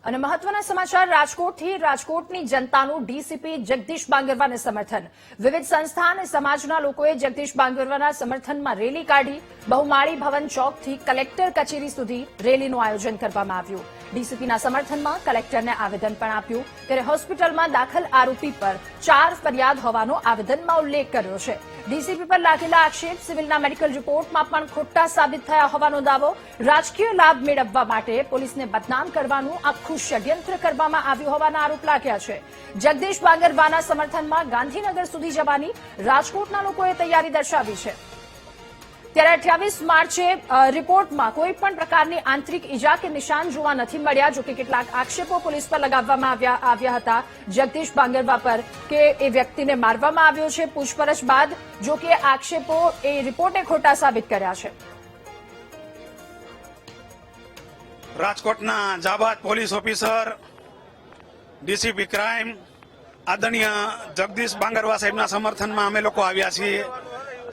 અને મહત્વના સમાચાર રાજકોટથી રાજકોટની જનતાનું ડીસીપી જગદીશ બાંગરવાને સમર્થન વિવિધ સંસ્થા અને સમાજના લોકોએ જગદીશ બાંગરવાના સમર્થનમાં રેલી કાઢી બહુમાળી ભવન ચોકથી કલેક્ટર કચેરી સુધી રેલીનું આયોજન કરવામાં આવ્યું ડીસીપીના સમર્થનમાં કલેક્ટરને આવેદન પણ આપ્યું ત્યારે હોસ્પિટલમાં દાખલ આરોપી પર 4 ફરિયાદ હોવાનો આવેદનમાં ઉલ્લેખ કર્યો છે ડીસીપી પર લાગેલા આક્ષેપ સિવિલના મેડિકલ રિપોર્ટમાં પણ ખોટા સાબિત થયા હોવાનો દાવો રાજકીય લાભ મેળવવા માટે પોલીસને બદનામ કરવાનું આખું ષડયંત્ર કરવામાં આવ્યું હોવાના આરોપ લાગ્યા છે જગદીશ બાંગરવાના સમર્થનમાં ગાંધીનગર સુધી જવાની રાજકોટના લોકોએ તૈયારી દર્શાવી છે ત્યારે 28 માર્ચે રિપોર્ટમાં કોઈ પણ પ્રકારની આંતરિક ઈજા કે નિશાન જોવા નથી મળ્યા જોકે કેટલાક આક્ષેપો પોલીસ પર લગાવવામાં આવ્યા હતા જગદીશ બાંગરવા પર કે એ વ્યક્તિને મારવામાં આવ્યો છે પૂછપરછ બાદ જોકે આક્ષેપો એ રિપોર્ટે ખોટા સાબિત કર્યા છે રાજકોટના જાબાદ પોલીસ ઓફિસર ડીસીપી ક્રાઇમ આદરણીય જગદીશ બાંગરવા સાહેબના સમર્થનમાં અમે લોકો આવ્યા છીએ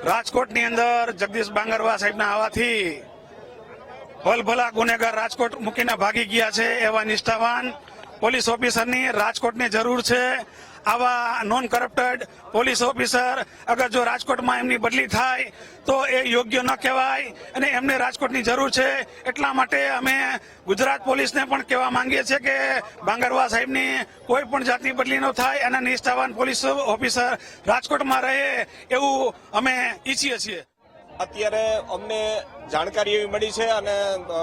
રાજકોટની અંદર જગદીશ બાંગરવા સાહેબના આવવાથી ભલભલા ગુનેગાર રાજકોટ મૂકીને ભાગી ગયા છે એવા નિષ્ઠાવાન પોલીસ ઓફિસરની રાજકોટની જરૂર છે આવા નોન કરપ્ટેડ પોલીસ ઓફિસર અગર જો રાજકોટમાં એમની બદલી થાય તો એ યોગ્ય ન કહેવાય અને એમને રાજકોટની જરૂર છે એટલા માટે અમે ગુજરાત પોલીસને પણ કહેવા માંગીએ છીએ કે બાંગરવા સાહેબની કોઈ પણ જાતની બદલી ન થાય અને નિષ્ઠાવાન પોલીસ ઓફિસર રાજકોટમાં રહે એવું અમે ઈચ્છીએ છીએ અત્યારે અમને જાણકારી એવી મળી છે અને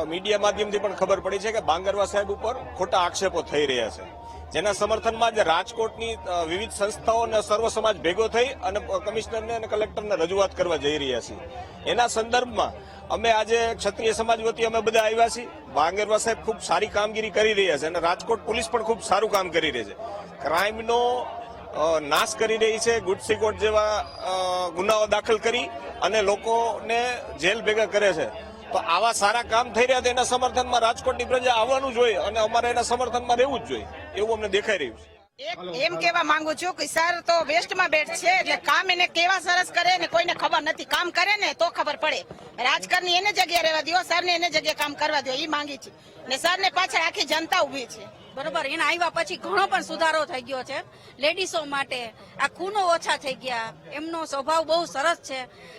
મીડિયા માધ્યમથી પણ ખબર પડી છે કે બાંગરવા સાહેબ ઉપર ખોટા આક્ષેપો થઈ રહ્યા છે જેના સમર્થનમાં જ રાજકોટની વિવિધ સંસ્થાઓ અને સર્વ સમાજ ભેગો થઈ અને કમિશનરને અને કલેક્ટરને રજૂઆત કરવા જઈ રહ્યા છીએ એના સંદર્ભમાં અમે આજે ક્ષત્રિય સમાજ વતી અમે બધા આવ્યા છીએ બાંગરવા સાહેબ ખૂબ સારી કામગીરી કરી રહ્યા છે અને રાજકોટ પોલીસ પણ ખૂબ સારું કામ કરી રહી છે ક્રાઇમનો નાશ કરી રહી છે ગુજસીકોટ જેવા ગુનાઓ દાખલ કરી અને લોકોને જેલ ભેગા કરે છે તો આવા સારા કામ થઈ રહ્યા છે એના સમર્થનમાં રાજકોટની પ્રજા આવવાનું જોઈએ અને અમારે એના સમર્થનમાં રહેવું જ જોઈએ એવું અમને દેખાઈ રહ્યું છે એમ કેવા માંગુ છું કે સર તો વેસ્ટમાં બેઠ છે એટલે કામ એને કેવા સરસ કરે ને કોઈને ખબર નથી કામ કરે ને તો ખબર પડે રાજકારણી એને જગ્યાએ રહેવા દો સરને એને જગ્યાએ કામ કરવા દો એ માંગી છે ને સરને પાછળ આખી જનતા ઉભી છે બરોબર એના આવ્યા પછી ઘણો પણ સુધારો થઈ ગયો છે લેડીઝો માટે આ ખૂનો ઓછા થઈ ગયા એમનો સ્વભાવ બહુ સરસ છે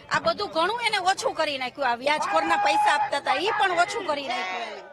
આ બધું ઘણું એને ઓછું કરી નાખ્યું આ વ્યાજખોરના પૈસા આપતા હતા એ પણ ઓછું કરી નાખ્યું